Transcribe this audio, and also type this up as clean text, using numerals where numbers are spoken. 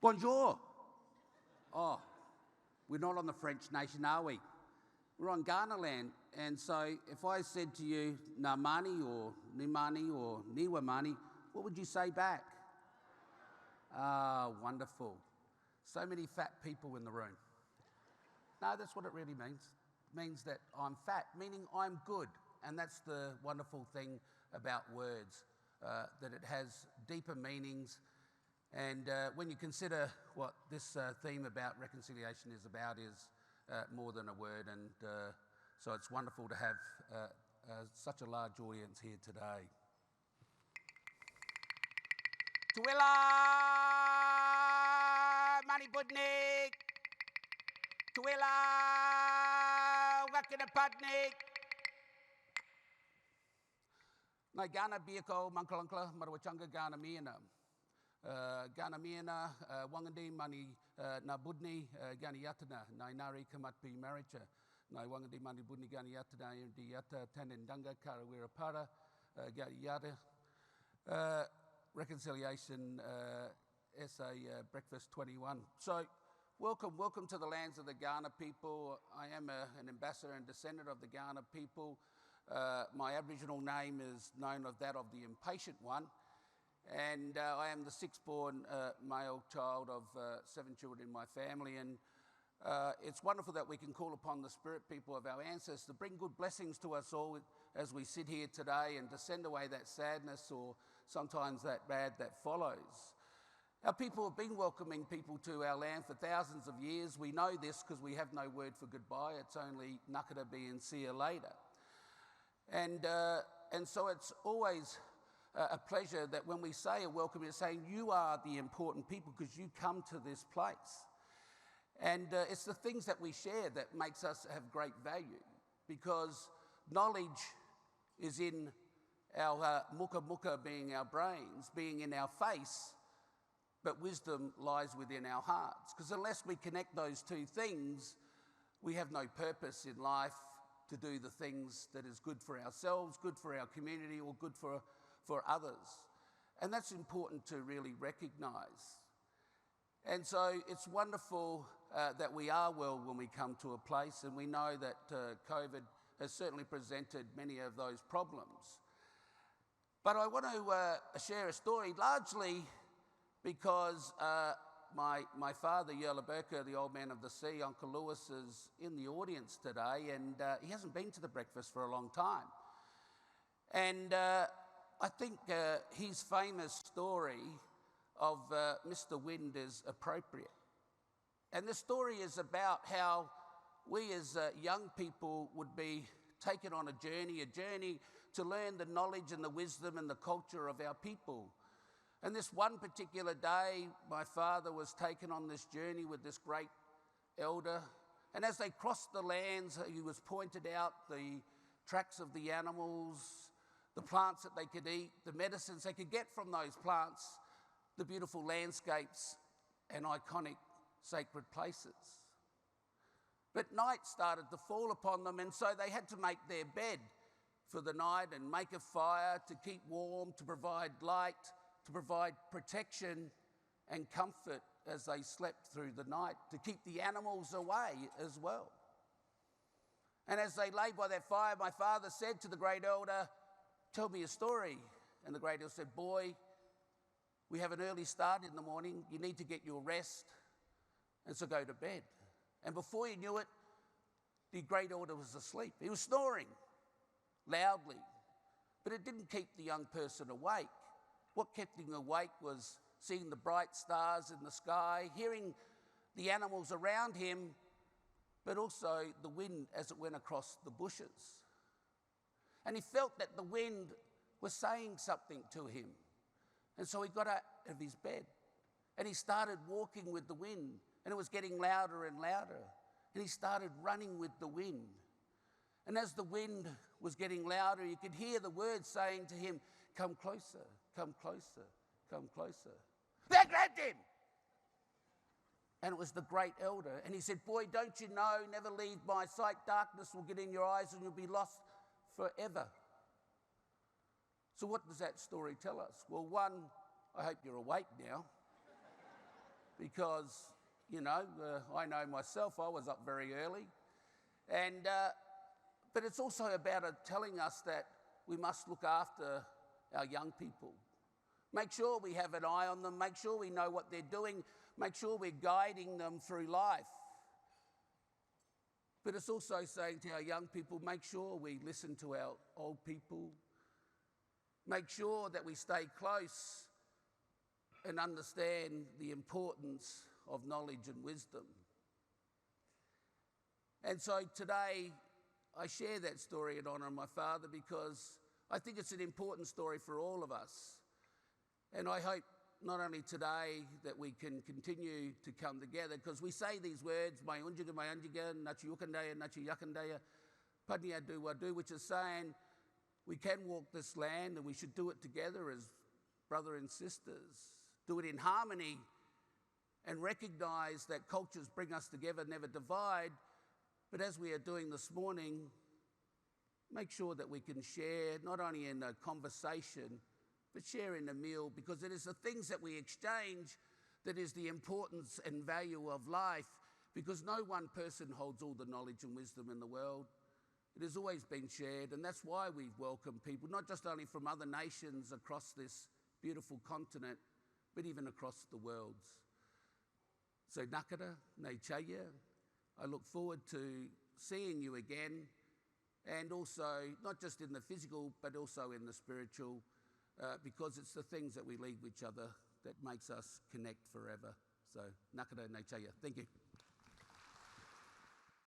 Bonjour. Oh, we're not on the French nation, are we? We're on Ghana land. And so if I said to you, Namani or Nimani or Niwamani, what would you say back? Ah, wonderful. So many fat people in the room. No, that's what it really means. It means that I'm fat, meaning I'm good. And that's the wonderful thing about words, that it has deeper meanings. And when you consider what this theme about reconciliation is about is more than a word. And so it's wonderful to have such a large audience here today. Tuwila Mani Budnik. Tuwila Wakinapadnik. Nai Ghana Biako Mankalankla Marawachanga Ghana Miana. Ghana Miana, Wangandi Mani Nabudni, Ghana Yatana, Nainari Kamatpi Maricha, Nai Wangandi Mani Budni Ghana Yatana, Yata Tanendanga, Karawira Para, Ghana Yata. Reconciliation Essay Breakfast 21. So, welcome to the lands of the Ghana people. I am an ambassador and descendant of the Ghana people. My Aboriginal name is known as that of the Impatient One. And I am the sixth born male child of 7 children in my family. And it's wonderful that we can call upon the spirit people of our ancestors to bring good blessings to us all as we sit here today and to send away that sadness or sometimes that bad that follows. Our people have been welcoming people to our land for thousands of years. We know this because we have no word for goodbye. It's only nakadabi and see you later. And so it's always a pleasure that when we say a welcome, it's saying you are the important people because you come to this place. And it's the things that we share that makes us have great value, because knowledge is in our muka muka, being our brains, being in our face, but wisdom lies within our hearts. Because unless we connect those two things, we have no purpose in life to do the things that is good for ourselves, good for our community, or good for others. And that's important to really recognise. And so it's wonderful that we are well when we come to a place, and we know that COVID has certainly presented many of those problems. But I want to share a story largely because my father, Yerla Burker, the old man of the sea, Uncle Lewis, is in the audience today, and he hasn't been to the breakfast for a long time. And I think his famous story of Mr. Wind is appropriate. And the story is about how we as young people would be taken on a journey to learn the knowledge and the wisdom and the culture of our people. And this one particular day, my father was taken on this journey with this great elder. And as they crossed the lands, he was pointed out the tracks of the animals, the plants that they could eat, the medicines they could get from those plants, the beautiful landscapes and iconic sacred places. But night started to fall upon them, and so they had to make their bed for the night and make a fire to keep warm, to provide light, to provide protection and comfort as they slept through the night, to keep the animals away as well. And as they lay by that fire, my father said to the great elder, "Tell me a story." And the great elder said, "Boy, we have an early start in the morning. You need to get your rest, and so go to bed." And before you knew it, the great elder was asleep. He was snoring loudly, but it didn't keep the young person awake. What kept him awake was seeing the bright stars in the sky, hearing the animals around him, but also the wind as it went across the bushes. And he felt that the wind was saying something to him. And so he got out of his bed and he started walking with the wind, and it was getting louder and louder. And he started running with the wind. And as the wind was getting louder, you could hear the words saying to him, "Come closer, come closer, come closer." They grabbed him. And it was the great elder. And he said, "Boy, don't you know, never leave my sight. Darkness will get in your eyes and you'll be lost forever." So what does that story tell us? Well, one, I hope you're awake now. because, I know myself, I was up very early. But it's also about telling us that we must look after our young people. Make sure we have an eye on them, make sure we know what they're doing, make sure we're guiding them through life. But it's also saying to our young people, make sure we listen to our old people, make sure that we stay close and understand the importance of knowledge and wisdom. And so today, I share that story in honour of my father because I think it's an important story for all of us. And I hope not only today that we can continue to come together, because we say these words, mai unjiga, nachi yukandaya, nachi yakandaya, padnia du wadu, which is saying we can walk this land and we should do it together as brothers and sisters, do it in harmony and recognise that cultures bring us together, never divide. But as we are doing this morning, make sure that we can share, not only in a conversation, but share in a meal, because it is the things that we exchange that is the importance and value of life, because no one person holds all the knowledge and wisdom in the world. It has always been shared, and that's why we've welcomed people, not just only from other nations across this beautiful continent, but even across the world. So nakara, nei chaya, I look forward to seeing you again, and also not just in the physical, but also in the spiritual, because it's the things that we leave with each other that makes us connect forever. So nakara nei chaya. Thank you.